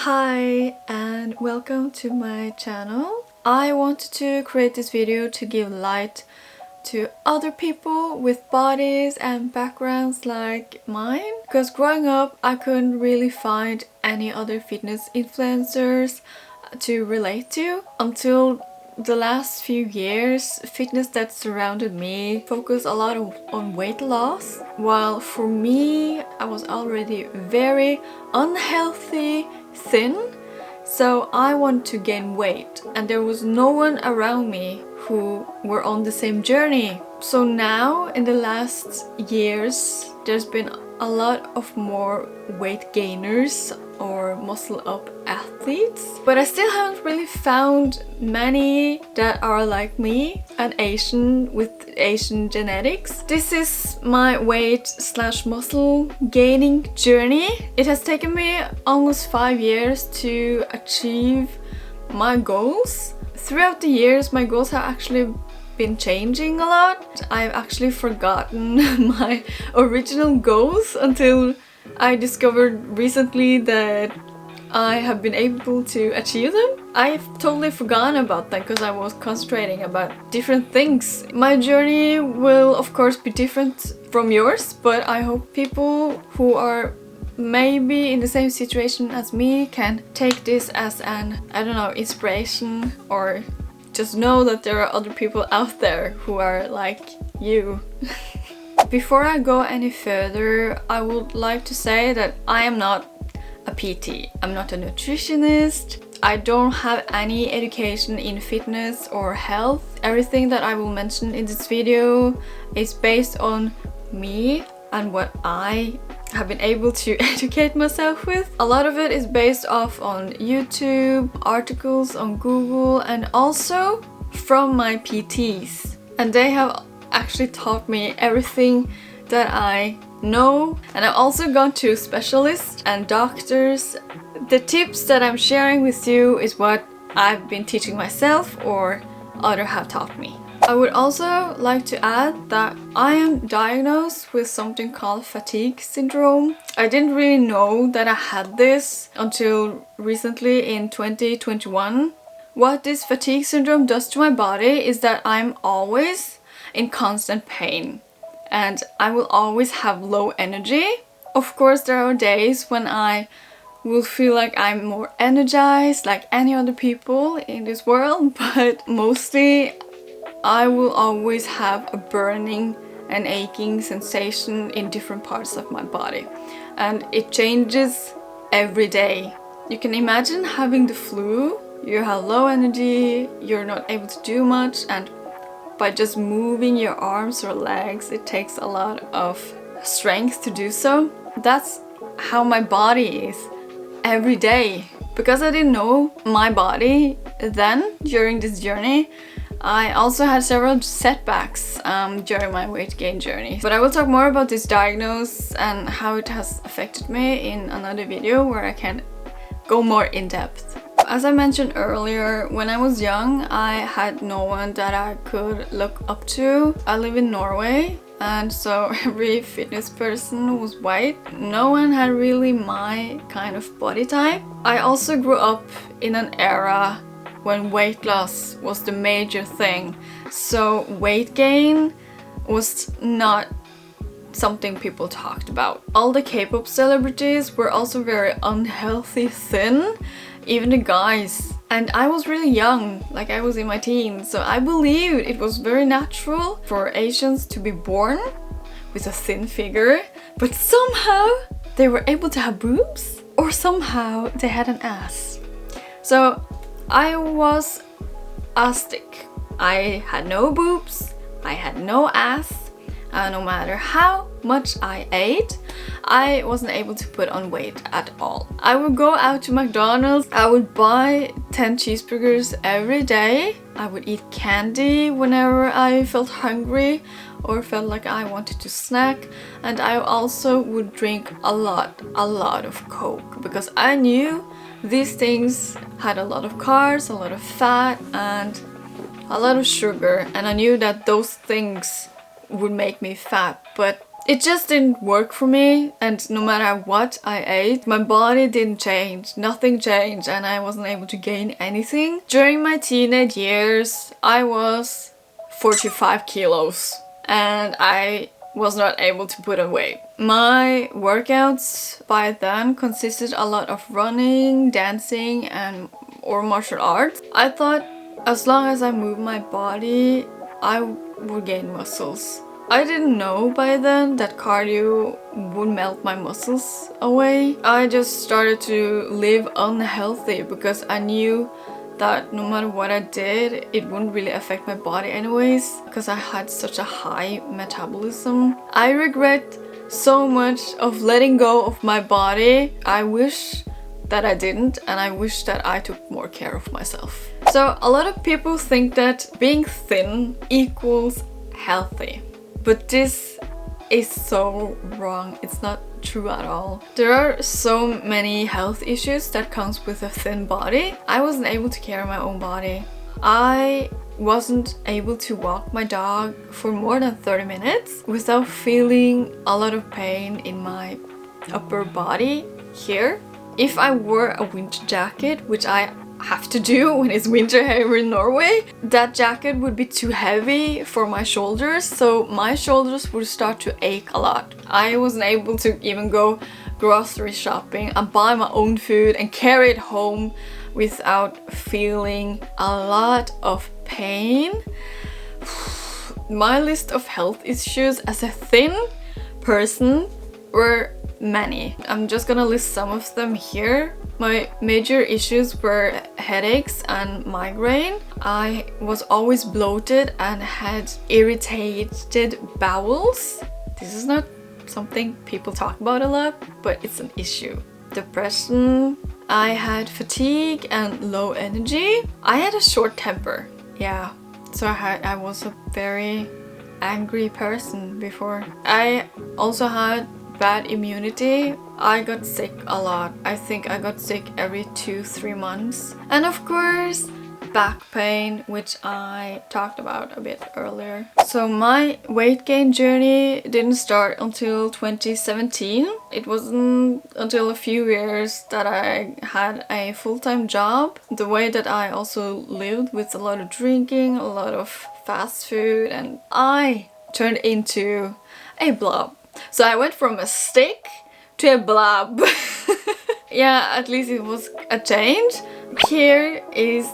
Hi and welcome to my channel. I wanted to create this video to give light to other people with bodies and backgrounds like mine, because growing up I couldn't really find any other fitness influencers to relate to until the last few years. Fitness that surrounded me focused a lot on weight loss, while for me I was already very unhealthy, thin, so I wanted to gain weight and there was no one around me who were on the same journey. So now in the last years there's been a lot of more weight gainers or muscle up athletes, but I still haven't really found many that are like me, an Asian with Asian genetics. This is my weight/muscle gaining journey. It has taken me almost 5 years to achieve my goals. Throughout the years my goals have actually been changing a lot. I've actually forgotten my original goals until I discovered recently that I have been able to achieve them. I've totally forgotten about them because I was concentrating about different things. My journey will of course be different from yours, but I hope people who are maybe in the same situation as me can take this as an, I don't know, inspiration, or just know that there are other people out there who are like you. Before I go any further, I would like to say that I am not a PT. I'm not a nutritionist. I don't have any education in fitness or health. Everything that I will mention in this video is based on me and what I have been able to educate myself with. A lot of it is based off on YouTube, articles on Google, and also from my PTs. And they have actually taught me everything that I know, and I've also gone to specialists and doctors. The tips that I'm sharing with you is what I've been teaching myself or others have taught me. I would also like to add that I am diagnosed with something called fatigue syndrome. I didn't really know that I had this until recently in 2021. What this fatigue syndrome does to my body is that I'm always in constant pain and I will always have low energy. Of course there are days when I will feel like I'm more energized like any other people in this world, but mostly I will always have a burning and aching sensation in different parts of my body, and it changes every day. You can imagine having the flu. You have low energy, you're not able to do much, and by just moving your arms or legs, it takes a lot of strength to do so. That's how my body is every day. Because I didn't know my body then during this journey, I also had several setbacks during my weight gain journey. But I will talk more about this diagnosis and how it has affected me in another video where I can go more in depth. As I mentioned earlier, when I was young, I had no one that I could look up to. I live in Norway, and so every fitness person was white. No one had really my kind of body type. I also grew up in an era when weight loss was the major thing, so weight gain was not something people talked about. All the K-pop celebrities were also very unhealthy thin, even the guys. And I was really young, like I was in my teens, so I believed it was very natural for Asians to be born with a thin figure, but somehow they were able to have boobs, or somehow they had an ass. So I was a stick. I had no boobs, I had no ass, and no matter how much I ate, I wasn't able to put on weight at all. I would go out to McDonald's, I would buy 10 cheeseburgers every day. I would eat candy whenever I felt hungry or felt like I wanted to snack, and I also would drink a lot of Coke, because I knew these things had a lot of carbs, a lot of fat, and a lot of sugar, and I knew that those things would make me fat. But It just didn't work for me, and no matter what I ate, my body didn't change, nothing changed, and I wasn't able to gain anything. During my teenage years, I was 45 kilos and I was not able to put on weight. My workouts by then consisted a lot of running, dancing, or martial arts. I thought as long as I moved my body, I would gain muscles. I didn't know by then that cardio would melt my muscles away. I just started to live unhealthy because I knew that no matter what I did, it wouldn't really affect my body anyways, because I had such a high metabolism. I regret so much of letting go of my body. I wish that I didn't, and I wish that I took more care of myself. So a lot of people think that being thin equals healthy. But this is so wrong. It's not true at all. There are so many health issues that comes with a thin body. I wasn't able to carry my own body. I wasn't able to walk my dog for more than 30 minutes without feeling a lot of pain in my upper body here. If I wore a winter jacket, which I have to do when it's winter here in Norway, that jacket would be too heavy for my shoulders, so my shoulders would start to ache a lot. I wasn't able to even go grocery shopping and buy my own food and carry it home without feeling a lot of pain. My list of health issues as a thin person were many. I'm just gonna list some of them here. My major issues were headaches and migraine. I was always bloated and had irritated bowels. This is not something people talk about a lot, but it's an issue. Depression. I had fatigue and low energy. I had a short temper. Yeah, so I was a very angry person before. I also had bad immunity. I got sick a lot. I think I got sick every 2-3 months. And of course, back pain, which I talked about a bit earlier. So my weight gain journey didn't start until 2017. It wasn't until a few years that I had a full-time job. The way that I also lived with a lot of drinking, a lot of fast food, and I turned into a blob. So I went from a stick to a blob. Yeah, at least it was a change. Here is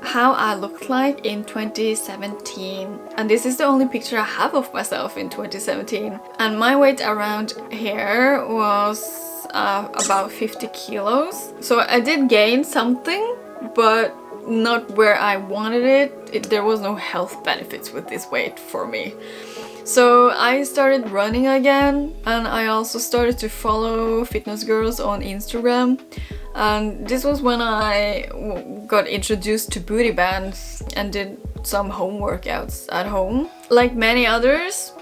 how I looked like in 2017. And this is the only picture I have of myself in 2017. And my weight around here was about 50 kilos. So I did gain something, but not where I wanted it. There was no health benefits with this weight for me. So I started running again, and I also started to follow fitness girls on Instagram. And this was when I got introduced to booty bands and did some home workouts at home. Like many others,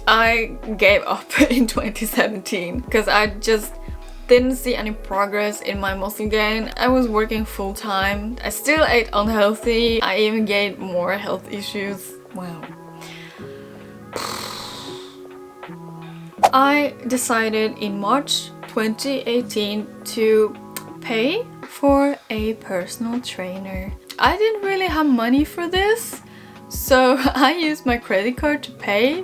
I gave up in 2017 because I just didn't see any progress in my muscle gain. I was working full time. I still ate unhealthy. I even gained more health issues. Wow. I decided in March 2018 to pay for a personal trainer. I didn't really have money for this, so I used my credit card to pay.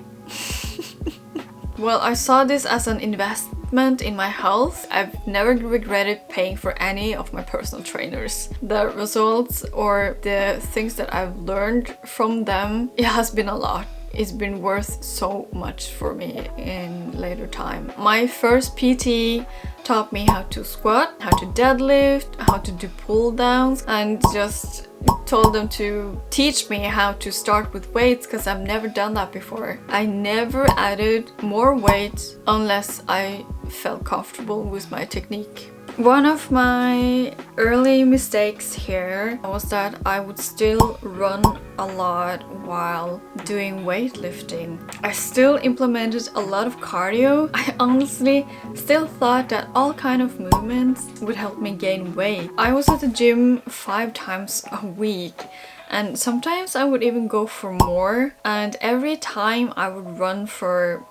Well, I saw this as an investment in my health. I've never regretted paying for any of my personal trainers. The results or the things that I've learned from them, it has been a lot. It's been worth so much for me in later time. My first PT taught me how to squat, how to deadlift, how to do pull downs, and just told them to teach me how to start with weights because I've never done that before. I never added more weight unless I felt comfortable with my technique. One of my early mistakes here was that I would still run a lot while doing weightlifting. I still implemented a lot of cardio. I honestly still thought that all kind of movements would help me gain weight. I was at the gym 5 times a week, and sometimes I would even go for more, and every time I would run for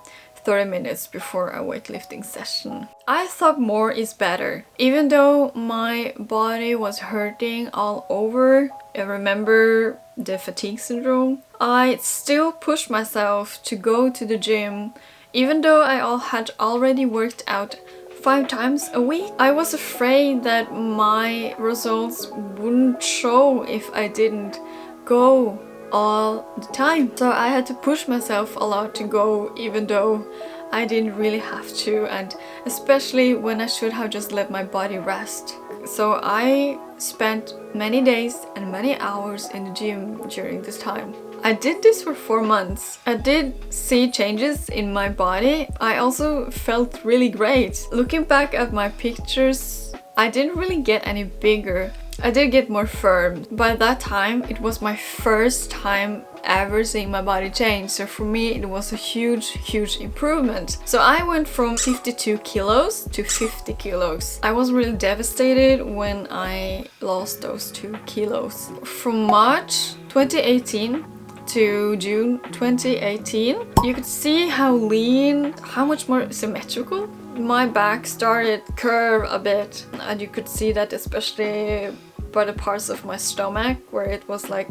30 minutes before a weightlifting session. I thought more is better. Even though my body was hurting all over, I remember the fatigue syndrome, I still pushed myself to go to the gym, even though I had already worked out 5 times a week. I was afraid that my results wouldn't show if I didn't go all the time. So I had to push myself a lot to go, even though I didn't really have to, and especially when I should have just let my body rest. So I spent many days and many hours in the gym during this time. I did this for 4 months. I did see changes in my body. I also felt really great. Looking back at my pictures, I didn't really get any bigger. I did get more firm. By that time, it was my first time ever seeing my body change. So for me, it was a huge improvement. So I went from 52 kilos to 50 kilos. I was really devastated when I lost those 2 kilos. From March 2018 to June 2018, you could see how lean, how much more symmetrical. My back started curve a bit, and you could see that especially by the parts of my stomach where it was like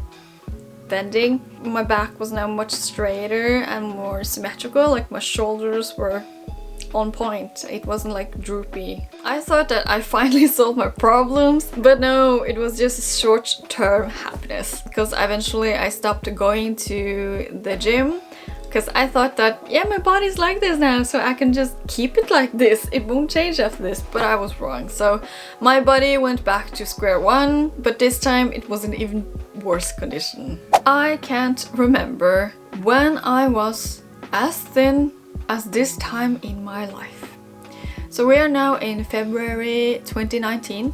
bending. My back was now much straighter and more symmetrical, like my shoulders were on point. It wasn't like droopy. I thought that I finally solved my problems, but no, it was just short-term happiness, because eventually I stopped going to the gym because I thought that, yeah, my body's like this now, so I can just keep it like this. It won't change after this, but I was wrong. So my body went back to square one, but this time it was an even worse condition. I can't remember when I was as thin as this time in my life. So we are now in February 2019.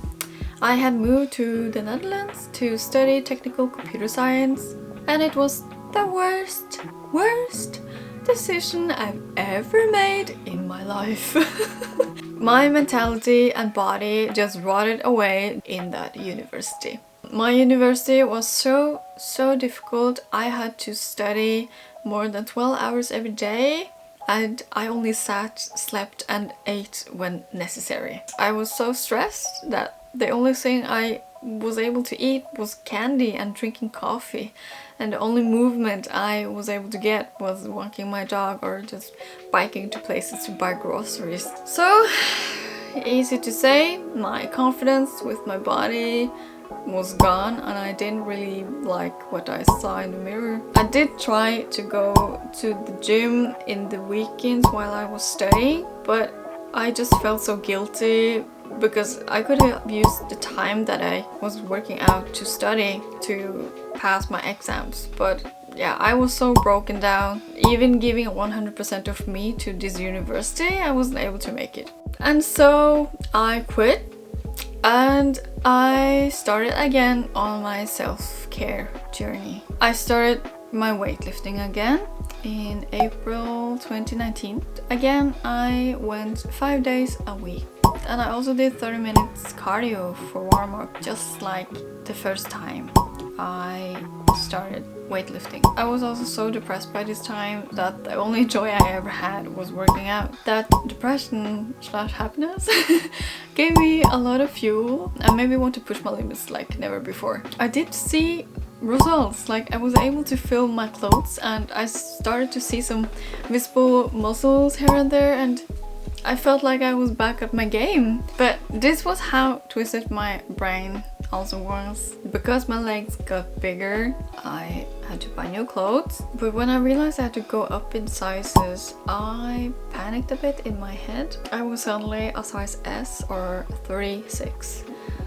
I had moved to the Netherlands to study technical computer science, and it was the worst decision I've ever made in my life. My mentality and body just rotted away in that university. My university was so difficult. I had to study more than 12 hours every day, and I only sat, slept and ate when necessary. I was so stressed that the only thing I was able to eat was candy and drinking coffee, and the only movement I was able to get was walking my dog or just biking to places to buy groceries. So easy to say, my confidence with my body was gone, and I didn't really like what I saw in the mirror. I did try to go to the gym in the weekends while I was studying, but I just felt so guilty because I could have used the time that I was working out to study to pass my exams. But yeah, I was so broken down. Even giving 100% of me to this university, I wasn't able to make it. And so I quit, and I started again on my self-care journey. I started my weightlifting again in April 2019. Again, I went 5 days a week. And I also did 30 minutes cardio for warm-up, just like the first time I started weightlifting. I was also so depressed by this time that the only joy I ever had was working out. That depression / happiness gave me a lot of fuel and made me want to push my limits like never before. I did see results, like I was able to fill my clothes and I started to see some visible muscles here and there, and I felt like I was back at my game. But this was how twisted my brain also was. Because my legs got bigger, I had to buy new clothes. But when I realized I had to go up in sizes, I panicked a bit in my head. I was suddenly a size S or 36.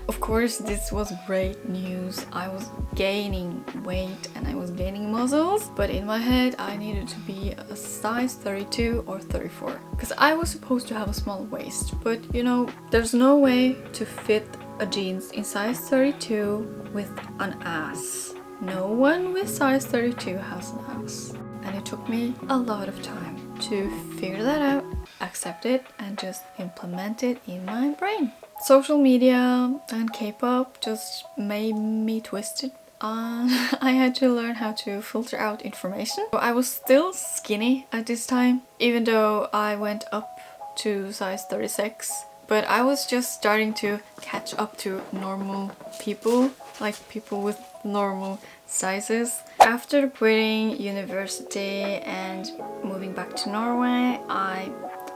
Of course, this was great news. I was gaining weight and I was gaining muscles, but in my head I needed to be a size 32 or 34 because I was supposed to have a small waist, but you know, there's no way to fit a jeans in size 32 with an ass. No one with size 32 has an ass. And it took me a lot of time to figure that out, accept it, and just implement it in my brain. Social media and K-pop just made me twist it I had to learn how to filter out information. I was still skinny at this time, even though I went up to size 36. But I was just starting to catch up to normal people, like people with normal sizes. After quitting university and moving back to Norway, I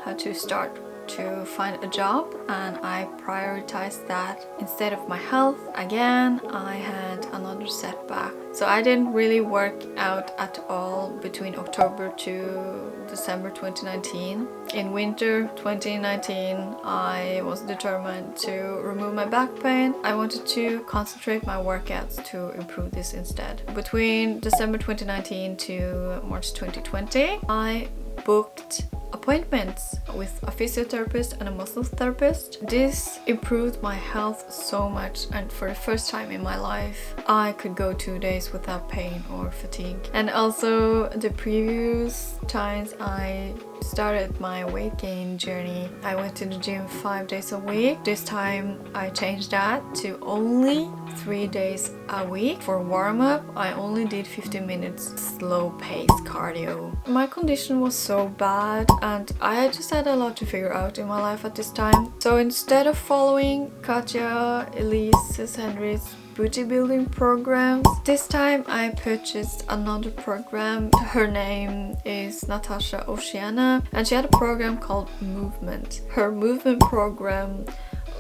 had to start to find a job, and I prioritized that instead of my health. Again, I had another setback. So I didn't really work out at all between October to December 2019. In winter 2019, I was determined to remove my back pain. I wanted to concentrate my workouts to improve this instead. Between December 2019 to March 2020, I booked appointments with a physiotherapist and a muscletherapist. This improved my health so much, and for the first time in my life I could go 2 days without pain or fatigue. And also the previous times I started my weight gain journey, I went to the gym 5 days a week. This time I changed that to only 3 days a week. For warm-up I only did 15 minutes slow pace cardio. My condition was so bad and I just had a lot to figure out in my life at this time. So instead of following Katja, Elise, Henry's booty building programs, this time I purchased another program. Her name is Natasha Oceana, and she had a program called Movement. Her movement program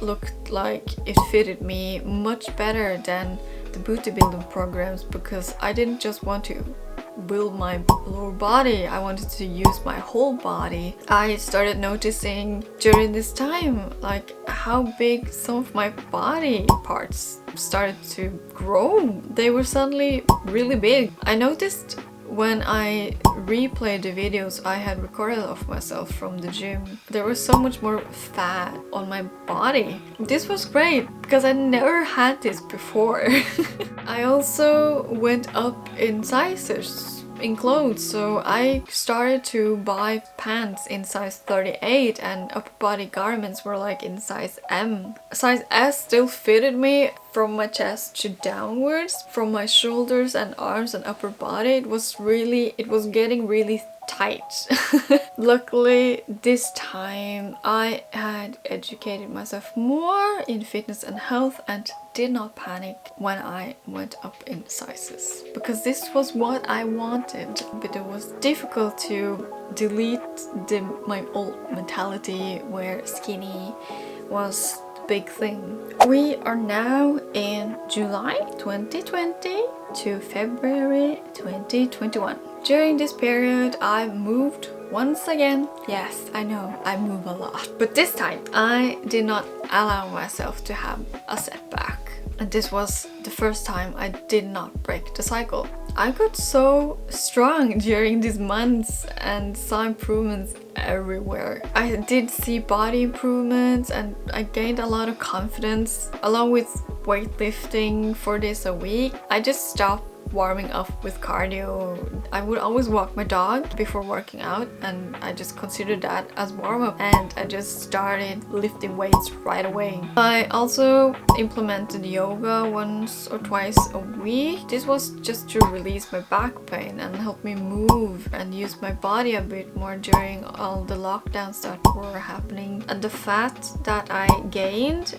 looked like it fitted me much better than the booty building programs, because I didn't just want to build my lower body, I wanted to use my whole body. I started noticing during this time like how big some of my body parts started to grow. They were suddenly really big. I noticed when I replayed the videos I had recorded of myself from the gym, there was so much more fat on my body. This was great because I never had this before. I also went up in sizes in clothes, so I started to buy pants in size 38 and upper body garments were like in size M. Size S still fitted me from my chest to downwards. From my shoulders and arms and upper body it was getting really tight. Luckily this time I had educated myself more in fitness and health and did not panic when I went up in sizes, because this was what I wanted. But it was difficult to delete my old mentality where skinny was the big thing. We are now in July 2020 to February 2021. During this period I moved once again. Yes, I know, I move a lot. But this time I did not allow myself to have a setback. And this was the first time I did not break the cycle. I got so strong during these months and saw improvements everywhere. I did see body improvements and I gained a lot of confidence. Along with weightlifting 4 days a week, I just stopped warming up with cardio. I would always walk my dog before working out, and I just considered that as warm-up, and I just started lifting weights right away. I also implemented yoga once or twice a week. This was just to release my back pain and help me move and use my body a bit more during all the lockdowns that were happening. And the fat that I gained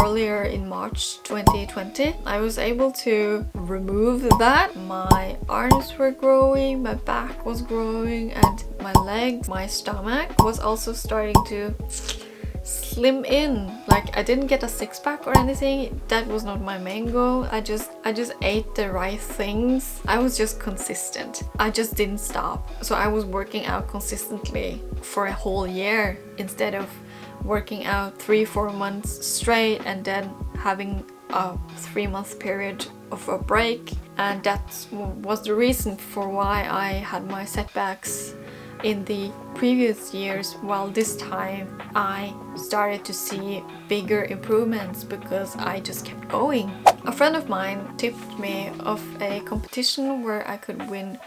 earlier in March 2020, I was able to remove that. My arms were growing, my back was growing, and my legs, my stomach was also starting to slim in. Like, I didn't get a six-pack or anything. That was not my main goal. I just ate the right things. I was just consistent. I just didn't stop. So I was working out consistently for a whole year instead of working out 3-4 months straight and then having a 3-month period of a break. And that was the reason for why I had my setbacks in the previous years, while this time I started to see bigger improvements because I just kept going. A friend of mine tipped me of a competition where I could win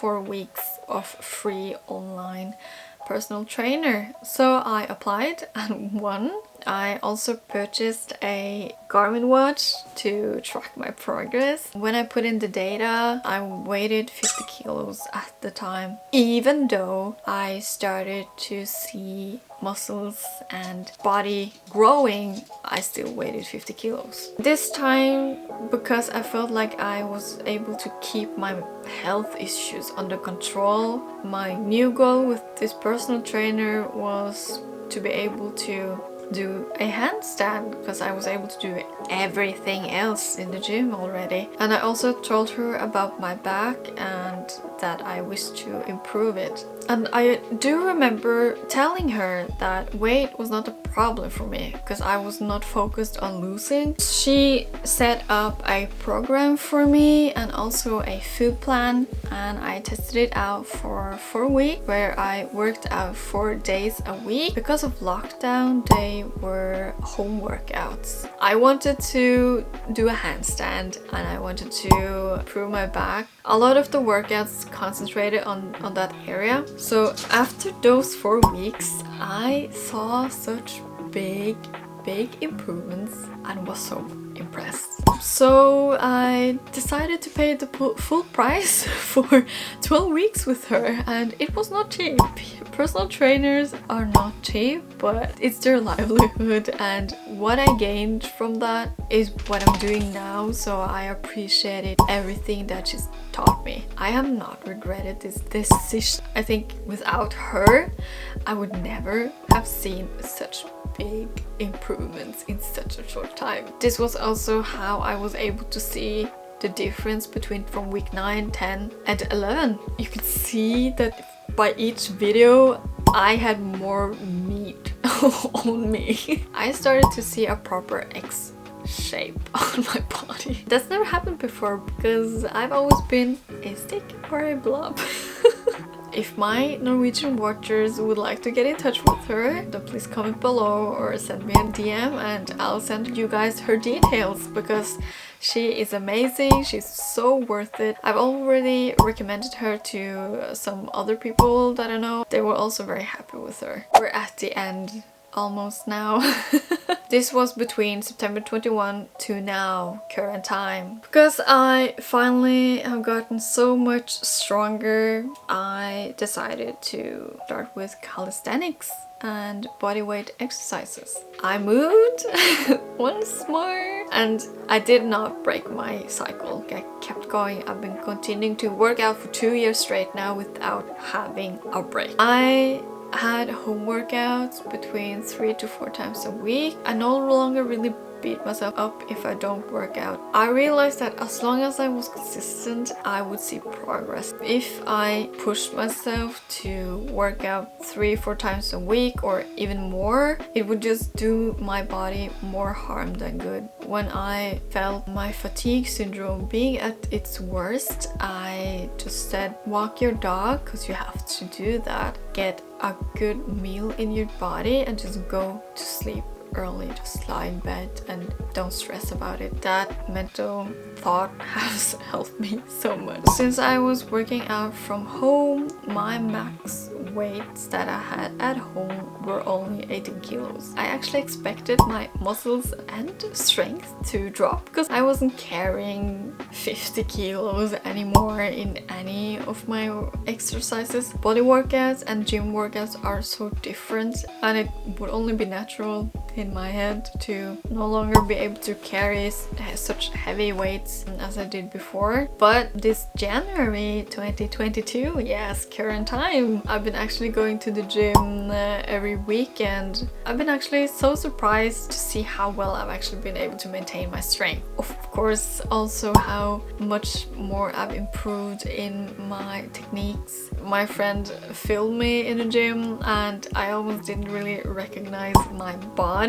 4 weeks of free online personal trainer. So I applied and won, I also purchased a Garmin watch to track my progress. When I put in the data, I weighed 50 kilos at the time. Even though I started to see muscles and body growing, I still weighed 50 kilos. This time, because I felt like I was able to keep my health issues under control, my new goal with this personal trainer was to be able to do a handstand, because I was able to do everything else in the gym already. And I also told her about my back and that I wished to improve it. And I do remember telling her that weight was not a problem for me because I was not focused on losing. She set up a program for me and also a food plan, and I tested it out for 4 weeks where I worked out 4 days a week. Because of lockdown, they were home workouts. I wanted to do a handstand and I wanted to improve my back. A lot of the workouts concentrated on that area. So after those 4 weeks, I saw such big improvements and was so impressed. So I decided to pay the full price for 12 weeks with her, and it was not cheap. Personal trainers are not cheap, but it's their livelihood, and what I gained from that is what I'm doing now, so I appreciated everything that she's taught me. I have not regretted this decision. I think without her, I would never have seen such big improvements in such a short time. This was also how I was able to see the difference between from week 9, 10 and 11. You could see that by each video I had more meat on me. I started to see a proper X shape on my body. That's never happened before because I've always been a stick or a blob. If my Norwegian watchers would like to get in touch with her, then please comment below or send me a DM and I'll send you guys her details because she is amazing. She's so worth it. I've already recommended her to some other people that I know. They were also very happy with her. We're at the end almost now. This was between September 21 to now, current time. Because I finally have gotten so much stronger, I decided to start with calisthenics and bodyweight exercises. I moved once more and I did not break my cycle. I kept going. I've been continuing to work out for 2 years straight now without having a break. I had home workouts between 3 to 4 times a week. I no longer really beat myself up if I don't work out. I realized that as long as I was consistent, I would see progress. If I pushed myself to work out 3-4 times a week or even more, it would just do my body more harm than good. When I felt my fatigue syndrome being at its worst, I just said, walk your dog, because you have to do that. Get a good meal in your body and just go to sleep early. Just lie in bed and don't stress about it. That mental thought has helped me so much. Since I was working out from home, my max weights that I had at home were only 18 kilos. I actually expected my muscles and strength to drop because I wasn't carrying 50 kilos anymore in any of my exercises. Body workouts and gym workouts are so different, and it would only be natural in my head to no longer be able to carry such heavy weights as I did before. But this January 2022, yes, current time, I've been actually going to the gym every weekend. I've been actually so surprised to see how well I've actually been able to maintain my strength. Of course, also how much more I've improved in my techniques. My friend filmed me in the gym and I almost didn't really recognize my body.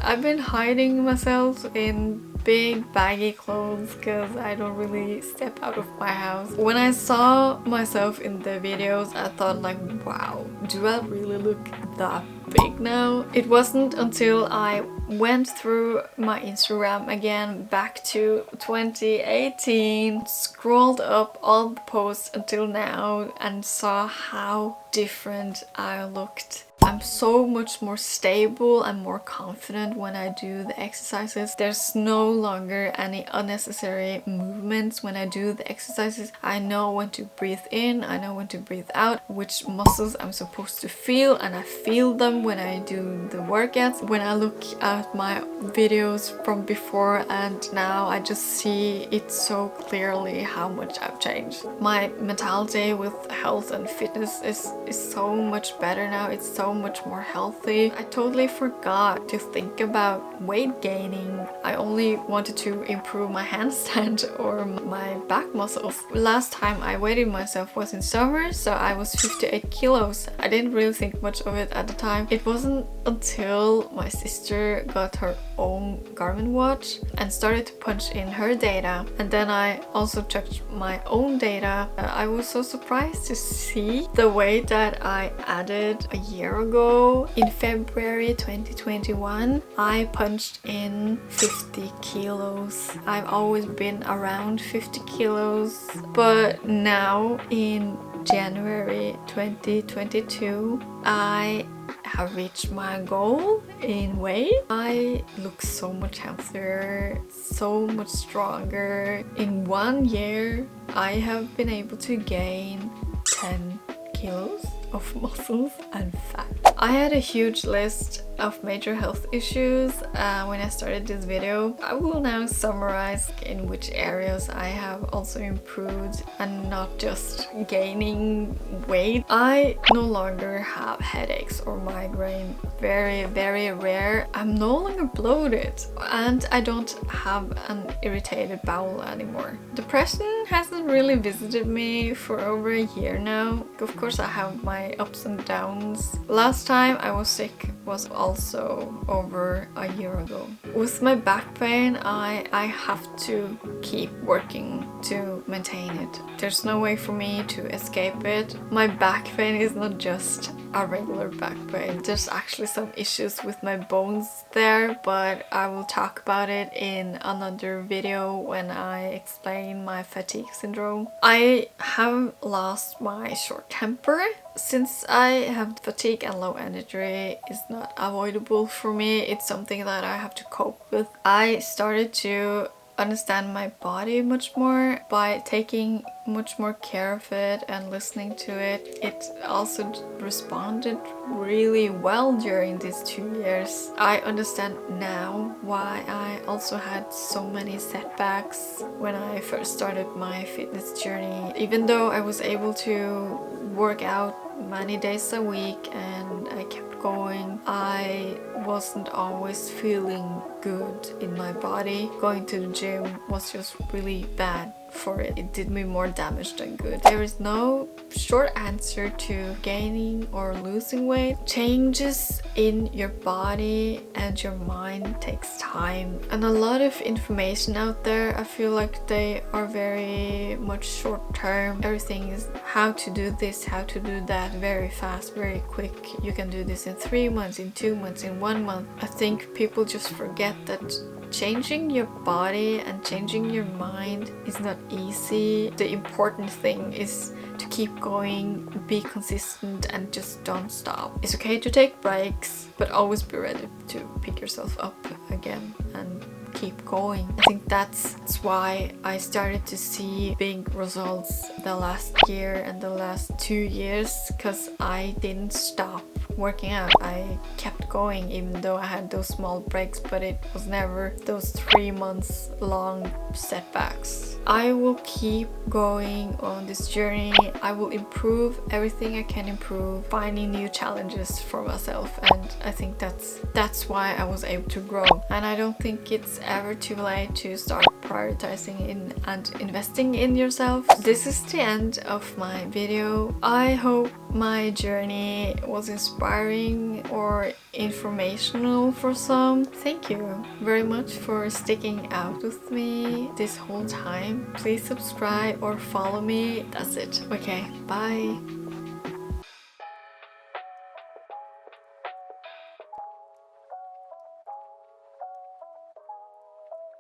I've been hiding myself in big baggy clothes because I don't really step out of my house. When I saw myself in the videos, I thought like, wow, do I really look that big now? It wasn't until I went through my Instagram again back to 2018, scrolled up all the posts until now and saw how different I looked I'm so much more stable and more confident when I do the exercises. There's no longer any unnecessary movements when I do the exercises. I know when to breathe in, I know when to breathe out, which muscles I'm supposed to feel, and I feel them when I do the workouts. When I look at my videos from before and now, I just see it so clearly how much I've changed. My mentality with health and fitness is so much better now. It's so much more healthy. I totally forgot to think about weight gaining. I only wanted to improve my handstand or my back muscles. Last time I weighed myself was in summer, so I was 58 kilos. I didn't really think much of it at the time. It wasn't until my sister got her own Garmin watch and started to punch in her data, and then I also checked my own data. I was so surprised to see the weight that I added a year ago. In February 2021, I punched in 50 kilos. I've always been around 50 kilos, but now in January 2022, I have reached my goal in weight. I look so much healthier, so much stronger. In 1 year, I have been able to gain 10 kilos of muscles and fat. I had a huge list of major health issues when I started this video. I will now summarize in which areas I have also improved and not just gaining weight. I no longer have headaches or migraine. Very, very rare. I'm no longer bloated and I don't have an irritated bowel anymore. Depression hasn't really visited me for over a year now. Of course, I have my ups and downs. Last time I was sick was also over a year ago. With my back pain, I have to keep working to maintain it. There's no way for me to escape it. My back pain is not just a regular back pain. There's actually some issues with my bones there, but I will talk about it in another video when I explain my fatigue syndrome. I have lost my short temper. Since I have fatigue and low energy, it's not avoidable for me. It's something that I have to cope with. I started to understand my body much more by taking much more care of it and listening to it. It also responded really well during these 2 years. I understand now why I also had so many setbacks when I first started my fitness journey. Even though I was able to work out many days a week and I kept going, I wasn't always feeling good in my body. Going to the gym was just really bad for it. It did me more damage than good. There is no short answer to gaining or losing weight. Changes in your body and your mind takes time, and a lot of information out there, I feel like they are very much short term. Everything is how to do this, how to do that, very fast, very quick. You can do this in 3 months, in 2 months, in 1 month. I think people just forget that changing your body and changing your mind is not easy. The important thing is to keep going, be consistent, and just don't stop. It's okay to take breaks, but always be ready to pick yourself up again and keep going. I think that's why I started to see big results the last year and the last 2 years, because I didn't stop working out. I kept going even though I had those small breaks, but it was never those 3 months long setbacks. I will keep going on this journey. I will improve everything I can improve, finding new challenges for myself, and I think that's why I was able to grow. And I don't think it's ever too late to start prioritizing and investing in yourself. This is the end of my video. I hope my journey was inspiring or informational for some. Thank you very much for sticking out with me this whole time. Please subscribe or follow me. That's it. Okay, bye.